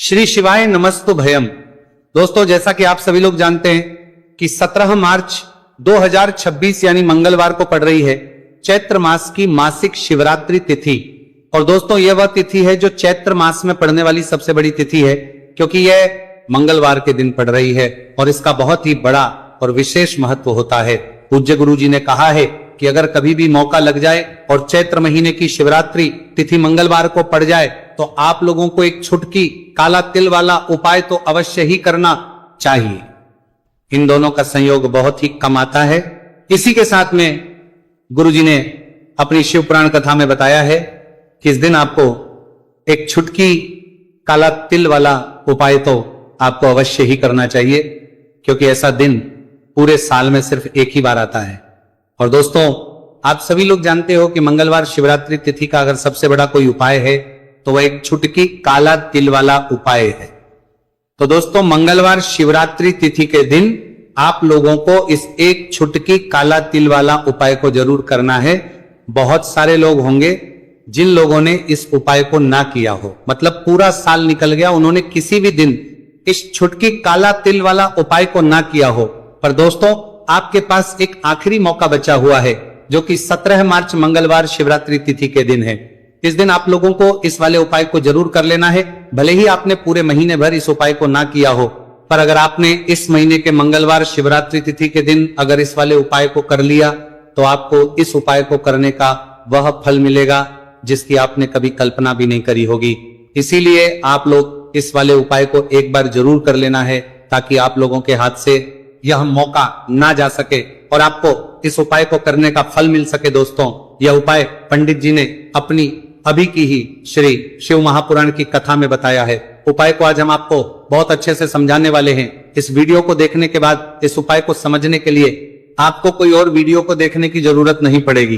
श्री शिवाय नमस्तु भयम। दोस्तों, जैसा कि आप सभी लोग जानते हैं कि 17 मार्च 2026 यानी मंगलवार को पड़ रही है चैत्र मास की मासिक शिवरात्रि तिथि। और दोस्तों, यह वह तिथि है जो चैत्र मास में पड़ने वाली सबसे बड़ी तिथि है, क्योंकि यह मंगलवार के दिन पड़ रही है और इसका बहुत ही बड़ा और विशेष महत्व होता है। पूज्य गुरु जी ने कहा है कि अगर कभी भी मौका लग जाए और चैत्र महीने की शिवरात्रि तिथि मंगलवार को पड़ जाए तो आप लोगों को एक छुटकी काला तिल वाला उपाय तो अवश्य ही करना चाहिए। इन दोनों का संयोग बहुत ही कम आता है। इसी के साथ में गुरुजी ने अपनी शिव पुराण कथा में बताया है कि इस दिन आपको एक छुटकी काला तिल वाला उपाय तो आपको अवश्य ही करना चाहिए, क्योंकि ऐसा दिन पूरे साल में सिर्फ एक ही बार आता है। और दोस्तों, आप सभी लोग जानते हो कि मंगलवार शिवरात्रि तिथि का अगर सबसे बड़ा कोई उपाय है तो वह एक छुटकी काला तिल वाला उपाय है। तो दोस्तों, मंगलवार शिवरात्रि तिथि के दिन आप लोगों को इस एक छुटकी काला तिल वाला उपाय को जरूर करना है। बहुत सारे लोग होंगे जिन लोगों ने इस उपाय को ना किया हो, मतलब पूरा साल निकल गया, उन्होंने किसी भी दिन इस छुटकी काला तिल वाला उपाय को ना किया हो। पर दोस्तों, आपके पास एक आखिरी मौका बचा हुआ है, जो कि 17 मार्च मंगलवार शिवरात्रि तिथि के दिन है। इस दिन आप लोगों को इस वाले उपाय को जरूर कर लेना है। भले ही आपने पूरे महीने भर इस उपाय को ना किया हो, पर अगर आपने इस महीने के मंगलवार शिवरात्रि तिथि के दिन अगर इस वाले उपाय को कर लिया तो आपको इस उपाय को करने का वह फल मिलेगा जिसकी आपने कभी कल्पना भी नहीं करी होगी। इसीलिए आप लोग इस वाले उपाय को एक बार जरूर कर लेना है, ताकि आप लोगों के हाथ से यह मौका ना जा सके और आपको इस उपाय को करने का फल मिल सके। दोस्तों, यह उपाय पंडित जी ने अपनी अभी की ही श्री शिव महापुराण की कथा में बताया है। उपाय को आज हम आपको बहुत अच्छे से समझाने वाले हैं। इस वीडियो को देखने के बाद इस उपाय को समझने के लिए आपको कोई और वीडियो को देखने की जरूरत नहीं पड़ेगी।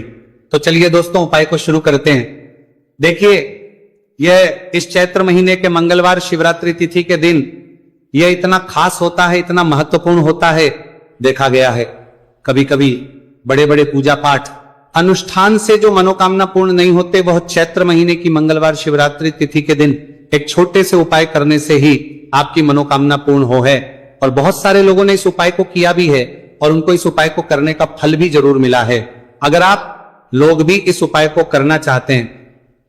तो चलिए दोस्तों, उपाय को शुरू करते हैं। देखिए, यह इस चैत्र महीने के मंगलवार शिवरात्रि तिथि के दिन यह इतना खास होता है, इतना महत्वपूर्ण होता है। देखा गया है कभी कभी बड़े बड़े पूजा पाठ अनुष्ठान से जो मनोकामना पूर्ण नहीं होते, वह चैत्र महीने की मंगलवार शिवरात्रि तिथि के दिन एक छोटे से उपाय करने से ही आपकी मनोकामना पूर्ण हो है। और बहुत सारे लोगों ने इस उपाय को किया भी है और उनको इस उपाय को करने का फल भी जरूर मिला है। अगर आप लोग भी इस उपाय को करना चाहते हैं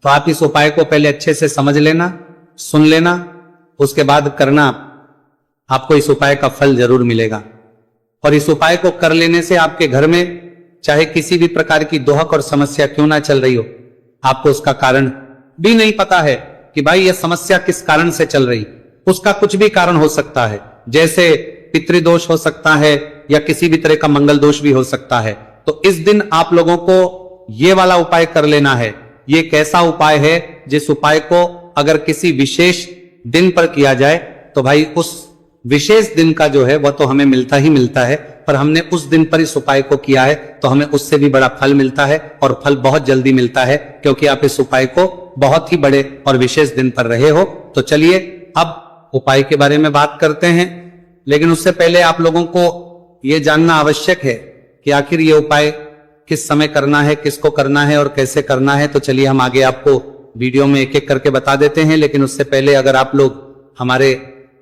तो आप इस उपाय को पहले अच्छे से समझ लेना, सुन लेना, उसके बाद करना। आपको इस उपाय का फल जरूर मिलेगा। और इस उपाय को कर लेने से आपके घर में चाहे किसी भी प्रकार की दोहक और समस्या क्यों ना चल रही हो, आपको उसका कारण भी नहीं पता है कि भाई यह समस्या किस कारण से चल रही, उसका कुछ भी कारण हो सकता है। जैसे पितृदोष हो सकता है या किसी भी तरह का मंगल दोष भी हो सकता है। तो इस दिन आप लोगों को ये वाला उपाय कर लेना है। ये एक ऐसा उपाय है जिस उपाय को अगर किसी विशेष दिन पर किया जाए तो भाई उस विशेष दिन का जो है वह तो हमें मिलता ही मिलता है, पर हमने उस दिन पर इस उपाय को किया है तो हमें उससे भी बड़ा फल मिलता है। और फल बहुत जल्दी मिलता है, क्योंकि आप इस उपाय को बहुत ही बड़े और विशेष दिन पर रहे हो। तो चलिए अब उपाय के बारे में बात करते हैं। लेकिन उससे पहले आप लोगों को यह जानना आवश्यक है कि आखिर ये उपाय किस समय करना है, किसको करना है और कैसे करना है। तो चलिए हम आगे आपको वीडियो में एक एक करके बता देते हैं। लेकिन उससे पहले अगर आप लोग हमारे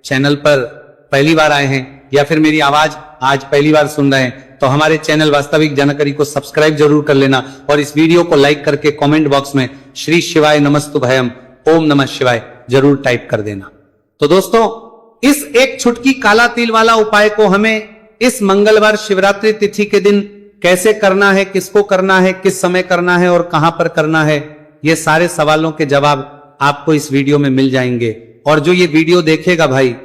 चैनल पर पहली बार आए हैं या फिर मेरी आवाज आज पहली बार सुन रहे हैं तो हमारे चैनल वास्तविक जानकारी को सब्सक्राइब जरूर कर लेना और इस वीडियो को लाइक करके कमेंट बॉक्स में श्री शिवाय नमस्तु भयम ओम नमः शिवाय जरूर टाइप कर देना। तो दोस्तों, इस एक छुटकी काला तिल वाला उपाय को हमें इस मंगलवार शिवरात्रि तिथि के दिन कैसे करना है, किसको करना है, किस समय करना है और कहां पर करना है, ये सारे सवालों के जवाब आपको इस वीडियो में मिल जाएंगे। और जो ये वीडियो देखेगा भाई,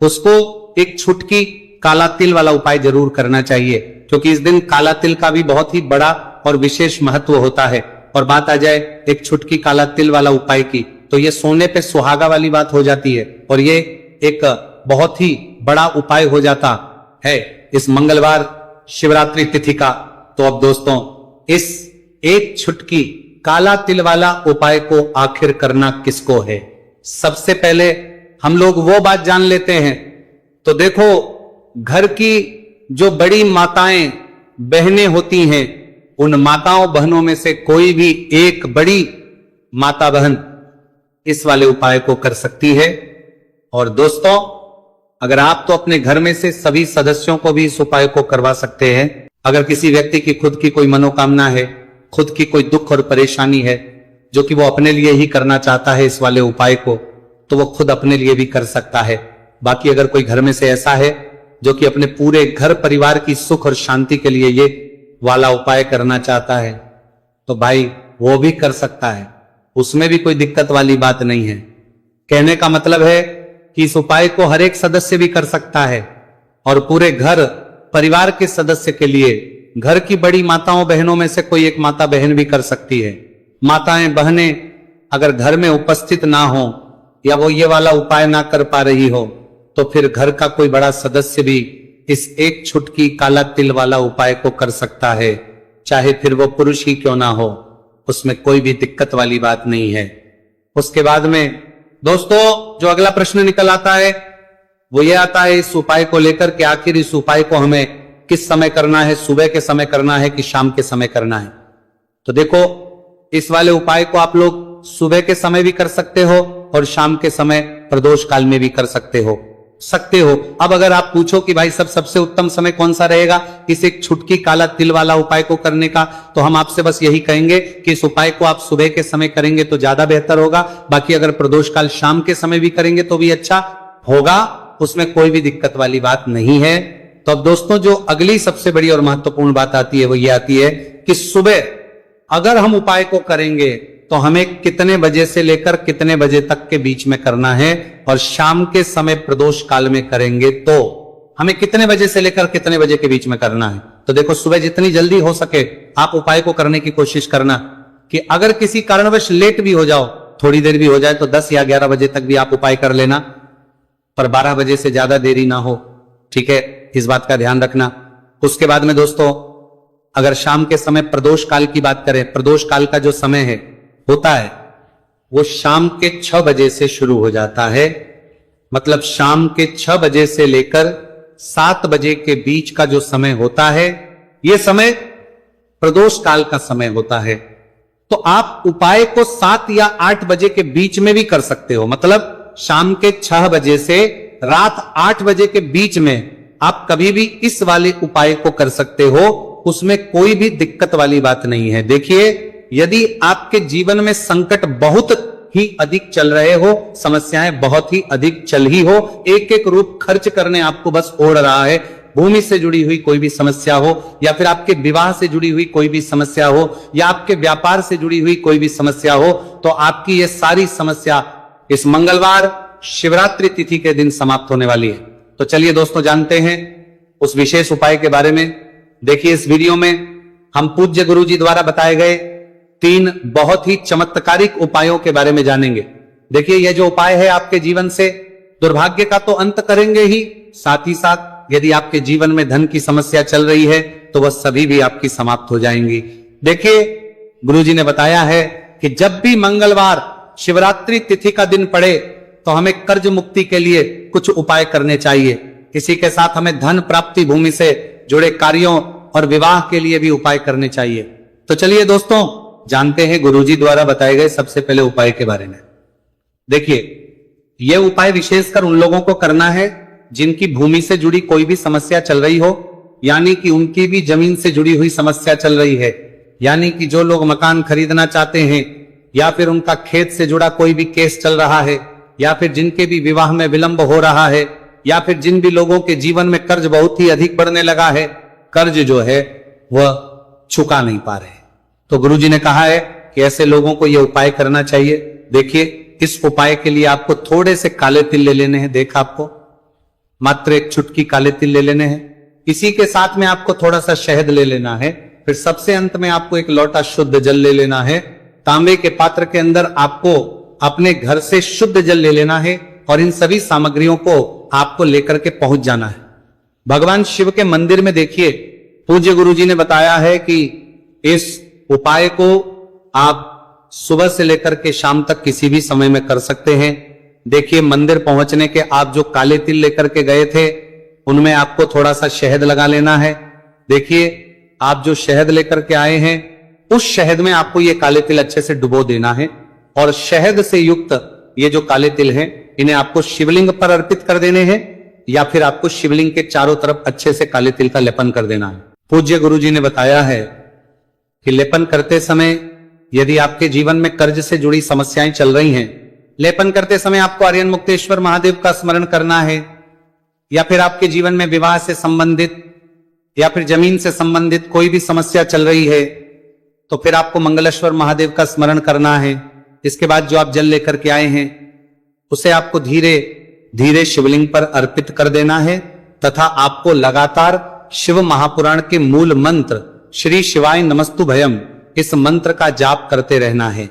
उसको एक छुटकी काला तिल वाला उपाय जरूर करना चाहिए, क्योंकि इस दिन काला तिल का भी बहुत ही बड़ा और विशेष महत्व होता है। और बात आ जाए एक छुटकी काला तिल वाला उपाय की, तो ये सोने पे सुहागा वाली बात हो जाती है और ये एक बहुत ही बड़ा उपाय हो जाता है इस मंगलवार शिवरात्रि तिथि का। तो अब दोस्तों, इस एक छुटकी काला तिल वाला उपाय को आखिर करना किसको है, सबसे पहले हम लोग वो बात जान लेते हैं। तो देखो, घर की जो बड़ी माताएं बहनें होती हैं, उन माताओं बहनों में से कोई भी एक बड़ी माता बहन इस वाले उपाय को कर सकती है। और दोस्तों, अगर आप तो अपने घर में से सभी सदस्यों को भी इस उपाय को करवा सकते हैं। अगर किसी व्यक्ति की खुद की कोई मनोकामना है, खुद की कोई दुख और परेशानी है जो कि वो अपने लिए ही करना चाहता है इस वाले उपाय को, तो वो खुद अपने लिए भी कर सकता है। बाकी अगर कोई घर में से ऐसा है जो कि अपने पूरे घर परिवार की सुख और शांति के लिए ये वाला उपाय करना चाहता है, तो भाई वो भी कर सकता है, उसमें भी कोई दिक्कत वाली बात नहीं है। कहने का मतलब है कि इस उपाय को हर एक सदस्य भी कर सकता है और पूरे घर परिवार के सदस्य के लिए, घर की बड़ी माताओं बहनों में से कोई एक माता बहन भी कर सकती है। माताएं बहनें अगर घर में उपस्थित ना हो या वो ये वाला उपाय ना कर पा रही हो, तो फिर घर का कोई बड़ा सदस्य भी इस एक छुटकी काला तिल वाला उपाय को कर सकता है, चाहे फिर वो पुरुष ही क्यों ना हो, उसमें कोई भी दिक्कत वाली बात नहीं है। उसके बाद में दोस्तों जो अगला प्रश्न निकल आता है वो ये आता है इस उपाय को लेकर कि आखिर इस उपाय को हमें किस समय करना है, सुबह के समय करना है कि शाम के समय करना है। तो देखो, इस वाले उपाय को आप लोग सुबह के समय भी कर सकते हो और शाम के समय प्रदोष काल में भी कर सकते हो। अब अगर आप पूछो कि भाई सबसे उत्तम समय कौन सा रहेगा इस एक छुटकी काला तिल वाला उपाय को करने का, तो हम आपसे बस यही कहेंगे कि इस उपाय को आप सुबह के समय करेंगे तो ज्यादा बेहतर होगा। बाकी अगर प्रदोष काल शाम के समय भी करेंगे तो भी अच्छा होगा, उसमें कोई भी दिक्कत वाली बात नहीं है। तो अब दोस्तों जो अगली सबसे बड़ी और महत्वपूर्ण बात आती है वो ये आती है कि सुबह अगर हम उपाय को करेंगे तो हमें कितने बजे से लेकर कितने बजे तक के बीच में करना है, और शाम के समय प्रदोष काल में करेंगे तो हमें कितने बजे से लेकर कितने बजे के बीच में करना है। तो देखो, सुबह जितनी जल्दी हो सके आप उपाय को करने की कोशिश करना कि अगर किसी कारणवश लेट भी हो जाओ, थोड़ी देर भी हो जाए, तो 10 या 11 बजे तक भी आप उपाय कर लेना, पर 12 बजे से ज्यादा देरी ना हो। ठीक है, इस बात का ध्यान रखना। उसके बाद में दोस्तों, अगर शाम के समय प्रदोष काल की बात करें, प्रदोष काल का जो समय है होता है वो शाम के 6 बजे से शुरू हो जाता है। मतलब शाम के 6 बजे से लेकर 7 बजे के बीच का जो समय होता है, यह समय प्रदोष काल का समय होता है। तो आप उपाय को 7 या 8 बजे के बीच में भी कर सकते हो। मतलब शाम के 6 बजे से रात 8 बजे के बीच में आप कभी भी इस वाले उपाय को कर सकते हो, उसमें कोई भी दिक्कत वाली बात नहीं है। देखिए, यदि आपके जीवन में संकट बहुत ही अधिक चल रहे हो, समस्याएं बहुत ही अधिक चल ही हो, एक एक रूप खर्च करने आपको बस ओढ़ रहा है, भूमि से जुड़ी हुई कोई भी समस्या हो, या फिर आपके विवाह से जुड़ी हुई कोई भी समस्या हो, या आपके व्यापार से जुड़ी हुई कोई भी समस्या हो, तो आपकी ये सारी समस्या इस मंगलवार शिवरात्रि तिथि के दिन समाप्त होने वाली है। तो चलिए दोस्तों, जानते हैं उस विशेष उपाय के बारे में। देखिए, इस वीडियो में हम पूज्य गुरु जी द्वारा बताए गए 3 बहुत ही चमत्कारिक उपायों के बारे में जानेंगे। देखिए, यह जो उपाय है आपके जीवन से दुर्भाग्य का तो अंत करेंगे ही, साथ ही साथ यदि आपके जीवन में धन की समस्या चल रही है तो वह सभी भी आपकी समाप्त हो जाएंगी। देखिए, गुरुजी ने बताया है कि जब भी मंगलवार शिवरात्रि तिथि का दिन पड़े तो हमें कर्ज मुक्ति के लिए कुछ उपाय करने चाहिए। इसी के साथ हमें धन प्राप्ति, भूमि से जुड़े कार्यों और विवाह के लिए भी उपाय करने चाहिए। तो चलिए दोस्तों, जानते हैं गुरुजी द्वारा बताए गए सबसे पहले उपाय के बारे में। देखिए, यह उपाय विशेषकर उन लोगों को करना है जिनकी भूमि से जुड़ी कोई भी समस्या चल रही हो, यानी कि उनकी भी जमीन से जुड़ी हुई समस्या चल रही है, यानी कि जो लोग मकान खरीदना चाहते हैं, या फिर उनका खेत से जुड़ा कोई भी केस चल रहा है, या फिर जिनके भी विवाह में विलंब हो रहा है, या फिर जिन भी लोगों के जीवन में कर्ज बहुत ही अधिक बढ़ने लगा है, कर्ज जो है वह चुका नहीं पा रहे, तो गुरुजी ने कहा है कि ऐसे लोगों को यह उपाय करना चाहिए। देखिए, इस उपाय के लिए आपको थोड़े से काले तिल ले लेने हैं। देखा, आपको मात्र एक चुटकी काले तिल ले लेने हैं। इसी के साथ में आपको थोड़ा सा शहद ले लेना है। फिर सबसे अंत में आपको एक लोटा शुद्ध जल ले लेना है। तांबे के पात्र के अंदर आपको अपने घर से शुद्ध जल ले लेना है और इन सभी सामग्रियों को आपको लेकर के पहुंच जाना है भगवान शिव के मंदिर में। देखिए, पूज्य गुरुजी ने बताया है कि इस उपाय को आप सुबह से लेकर के शाम तक किसी भी समय में कर सकते हैं। देखिए, मंदिर पहुंचने के आप जो काले तिल लेकर के गए थे उनमें आपको थोड़ा सा शहद लगा लेना है। देखिए, आप जो शहद लेकर के आए हैं उस शहद में आपको ये काले तिल अच्छे से डुबो देना है और शहद से युक्त ये जो काले तिल हैं इन्हें आपको शिवलिंग पर अर्पित कर देने हैं या फिर आपको शिवलिंग के चारों तरफ अच्छे से काले तिल का लेपन कर देना है। पूज्य गुरु जी ने बताया है कि लेपन करते समय यदि आपके जीवन में कर्ज से जुड़ी समस्याएं चल रही हैं, लेपन करते समय आपको आर्यन मुक्तेश्वर महादेव का स्मरण करना है, या फिर आपके जीवन में विवाह से संबंधित या फिर जमीन से संबंधित कोई भी समस्या चल रही है, तो फिर आपको मंगलेश्वर महादेव का स्मरण करना है। इसके बाद जो आप जल लेकर के आए हैं उसे आपको धीरे धीरे शिवलिंग पर अर्पित कर देना है तथा आपको लगातार शिव महापुराण के मूल मंत्र श्री शिवाय नमस्तु भयम इस मंत्र का जाप करते रहना है।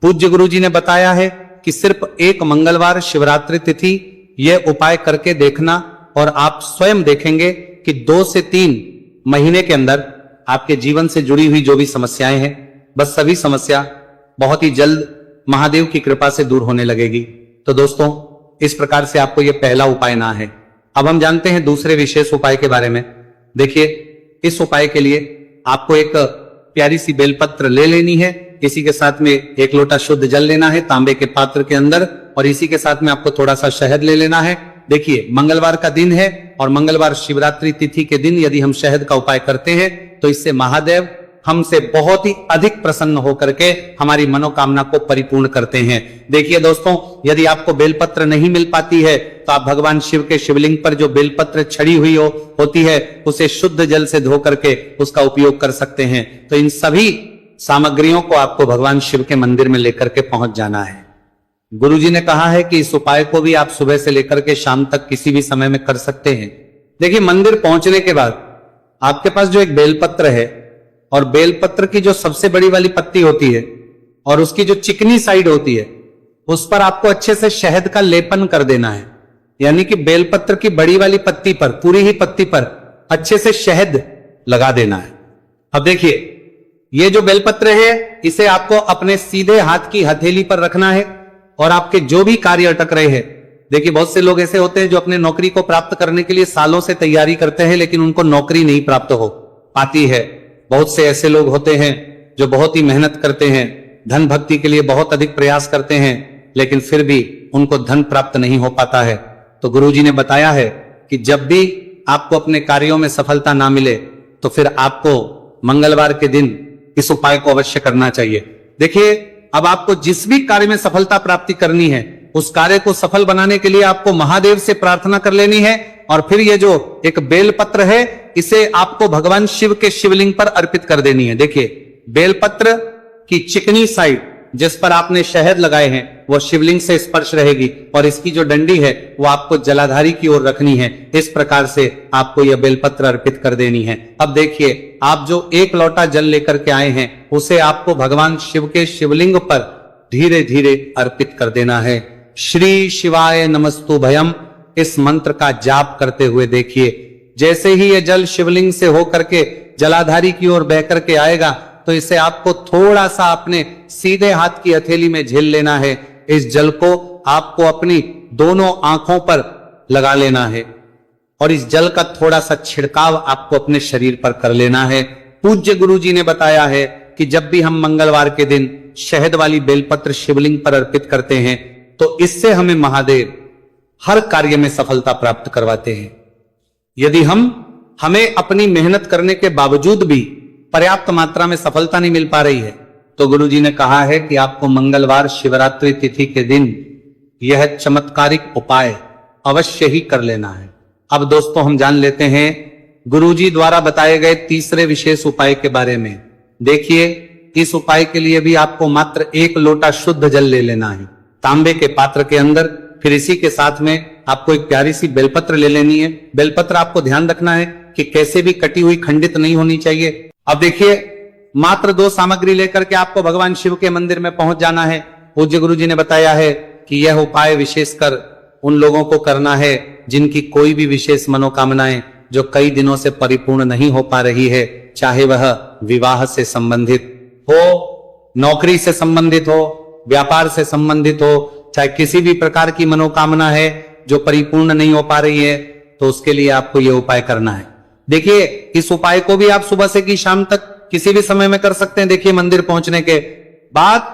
पूज्य गुरु जी ने बताया है कि सिर्फ एक मंगलवार शिवरात्रि तिथि यह उपाय करके देखना और आप स्वयं देखेंगे कि 2 से 3 महीने के अंदर आपके जीवन से जुड़ी हुई जो भी समस्याएं हैं, बस सभी समस्या बहुत ही जल्द महादेव की कृपा से दूर होने लगेगी। तो दोस्तों, इस प्रकार से आपको यह पहला उपाय ना है। अब हम जानते हैं दूसरे विशेष उपाय के बारे में। देखिए, इस उपाय के लिए आपको एक प्यारी सी बेलपत्र ले लेनी है, इसी के साथ में 1 लोटा शुद्ध जल लेना है तांबे के पात्र के अंदर, और इसी के साथ में आपको थोड़ा सा शहद ले लेना है। देखिए, मंगलवार का दिन है और मंगलवार शिवरात्रि तिथि के दिन यदि हम शहद का उपाय करते हैं तो इससे महादेव हमसे बहुत ही अधिक प्रसन्न होकर के हमारी मनोकामना को परिपूर्ण करते हैं। देखिए दोस्तों, यदि आपको बेलपत्र नहीं मिल पाती है तो आप भगवान शिव के शिवलिंग पर जो बेलपत्र छड़ी हुई होती है उसे शुद्ध जल से धो करके उसका उपयोग कर सकते हैं। तो इन सभी सामग्रियों को आपको भगवान शिव के मंदिर में लेकर के पहुंच जाना है। गुरुजी ने कहा है कि इस उपाय को भी आप सुबह से लेकर के शाम तक किसी भी समय में कर सकते हैं। देखिए, मंदिर पहुंचने के बाद आपके पास जो एक बेलपत्र है और बेलपत्र की जो सबसे बड़ी वाली पत्ती होती है और उसकी जो चिकनी साइड होती है उस पर आपको अच्छे से शहद का लेपन कर देना है। यानी कि बेलपत्र की बड़ी वाली पत्ती पर, पूरी ही पत्ती पर अच्छे से शहद लगा देना है। अब देखिए, ये जो बेलपत्र है इसे आपको अपने सीधे हाथ की हथेली पर रखना है और आपके जो भी कार्य अटक रहे हैं, देखिए बहुत से लोग ऐसे होते हैं जो अपने नौकरी को प्राप्त करने के लिए सालों से तैयारी करते हैं लेकिन उनको नौकरी नहीं प्राप्त हो पाती है। बहुत से ऐसे लोग होते हैं जो बहुत ही मेहनत करते हैं, धन भक्ति के लिए बहुत अधिक प्रयास करते हैं, लेकिन फिर भी उनको धन प्राप्त नहीं हो पाता है। तो गुरुजी ने बताया है कि जब भी आपको अपने कार्यों में सफलता ना मिले तो फिर आपको मंगलवार के दिन इस उपाय को अवश्य करना चाहिए। देखिए, अब आपको जिस भी कार्य में सफलता प्राप्ति करनी है उस कार्य को सफल बनाने के लिए आपको महादेव से प्रार्थना कर लेनी है और फिर ये जो एक बेलपत्र है इसे आपको भगवान शिव के शिवलिंग पर अर्पित कर देनी है। देखिए, बेलपत्र की चिकनी साइड जिस पर आपने शहद लगाए हैं वो शिवलिंग से स्पर्श रहेगी और इसकी जो डंडी है वो आपको जलाधारी की ओर रखनी है। इस प्रकार से आपको यह बेलपत्र अर्पित कर देनी है। अब देखिए, आप जो 1 लोटा जल लेकर के आए हैं उसे आपको भगवान शिव के शिवलिंग पर धीरे धीरे अर्पित कर देना है। श्री शिवाय नमस्तु भयम इस मंत्र का जाप करते हुए देखिए, जैसे ही यह जल शिवलिंग से होकर के जलाधारी की ओर बह करके आएगा तो इसे आपको थोड़ा सा अपने सीधे हाथ की हथेली में झेल लेना है। इस जल को आपको अपनी दोनों आंखों पर लगा लेना है और इस जल का थोड़ा सा छिड़काव आपको अपने शरीर पर कर लेना है। पूज्य गुरुजी ने बताया है कि जब भी हम मंगलवार के दिन शहद वाली बेलपत्र शिवलिंग पर अर्पित करते हैं तो इससे हमें महादेव हर कार्य में सफलता प्राप्त करवाते हैं। यदि हमें अपनी मेहनत करने के बावजूद भी पर्याप्त मात्रा में सफलता नहीं मिल पा रही है तो गुरुजी ने कहा है कि आपको मंगलवार शिवरात्रि तिथि के दिन यह चमत्कारिक उपाय अवश्य ही कर लेना है। अब दोस्तों, हम जान लेते हैं गुरुजी द्वारा बताए गए तीसरे विशेष उपाय के बारे में। देखिए, इस उपाय के लिए भी आपको मात्र 1 लोटा शुद्ध जल ले लेना है तांबे के पात्र के अंदर। फिर इसी के साथ में आपको एक प्यारी सी बेलपत्र ले लेनी है। बेलपत्र आपको ध्यान रखना है कि कैसे भी कटी हुई खंडित नहीं होनी चाहिए। अब देखिए, मात्र 2 सामग्री लेकर के आपको भगवान शिव के मंदिर में पहुंच जाना है। पूज्य गुरु जी ने बताया है कि यह उपाय विशेषकर उन लोगों को करना है जिनकी कोई भी विशेष मनोकामनाएं जो कई दिनों से परिपूर्ण नहीं हो पा रही है, चाहे वह विवाह से संबंधित हो, नौकरी से संबंधित हो, व्यापार से संबंधित हो, चाहे किसी भी प्रकार की मनोकामना है जो परिपूर्ण नहीं हो पा रही है, तो उसके लिए आपको यह उपाय करना है। देखिए, इस उपाय को भी आप सुबह से की शाम तक किसी भी समय में कर सकते हैं। देखिए, मंदिर पहुंचने के बाद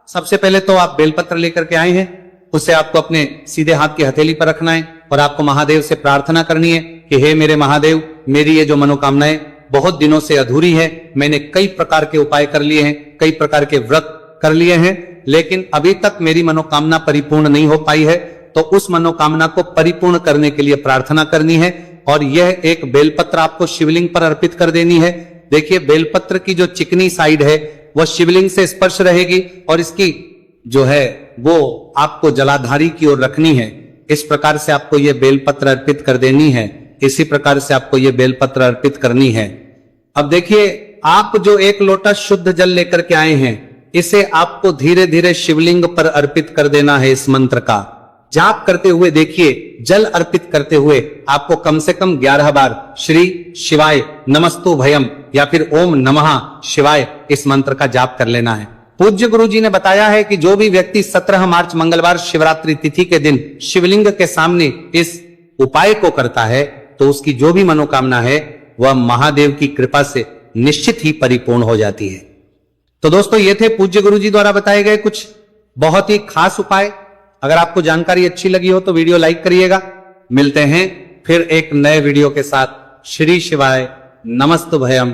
सबसे पहले तो आप बेलपत्र लेकर के आए हैं, उसे आपको अपने सीधे हाथ की हथेली पर रखना है और आपको महादेव से प्रार्थना करनी है कि हे मेरे महादेव, मेरी ये जो मनोकामनाएं बहुत दिनों से अधूरी है, मैंने कई प्रकार के उपाय कर लिए हैं, कई प्रकार के व्रत कर लिए हैं, लेकिन अभी तक मेरी मनोकामना परिपूर्ण नहीं हो पाई है, तो उस मनोकामना को परिपूर्ण करने के लिए प्रार्थना करनी है। और यह एक बेलपत्र आपको शिवलिंग पर अर्पित कर देनी है। देखिए, बेलपत्र की जो चिकनी साइड है वह शिवलिंग से स्पर्श रहेगी और इसकी जो है वो आपको जलाधारी की ओर रखनी है। इस प्रकार से आपको यह बेलपत्र अर्पित कर देनी है। इसी प्रकार से आपको यह बेलपत्र अर्पित करनी है। अब देखिए, आप जो 1 लोटा शुद्ध जल लेकर के आए हैं, इसे आपको धीरे धीरे शिवलिंग पर अर्पित कर देना है। इस मंत्र का जाप करते हुए देखिए, जल अर्पित करते हुए आपको कम से कम 11 बार श्री शिवाय नमस्तु भयम या फिर ओम नमः शिवाय इस मंत्र का जाप कर लेना है। पूज्य गुरु जी ने बताया है कि जो भी व्यक्ति 17 मार्च मंगलवार शिवरात्रि तिथि के दिन शिवलिंग के सामने इस उपाय को करता है, तो उसकी जो भी मनोकामना है वह महादेव की कृपा से निश्चित ही परिपूर्ण हो जाती है। तो दोस्तों, ये थे पूज्य गुरु जी द्वारा बताए गए कुछ बहुत ही खास उपाय। अगर आपको जानकारी अच्छी लगी हो तो वीडियो लाइक करिएगा। मिलते हैं फिर एक नए वीडियो के साथ। श्री शिवाय नमस्तु भयम।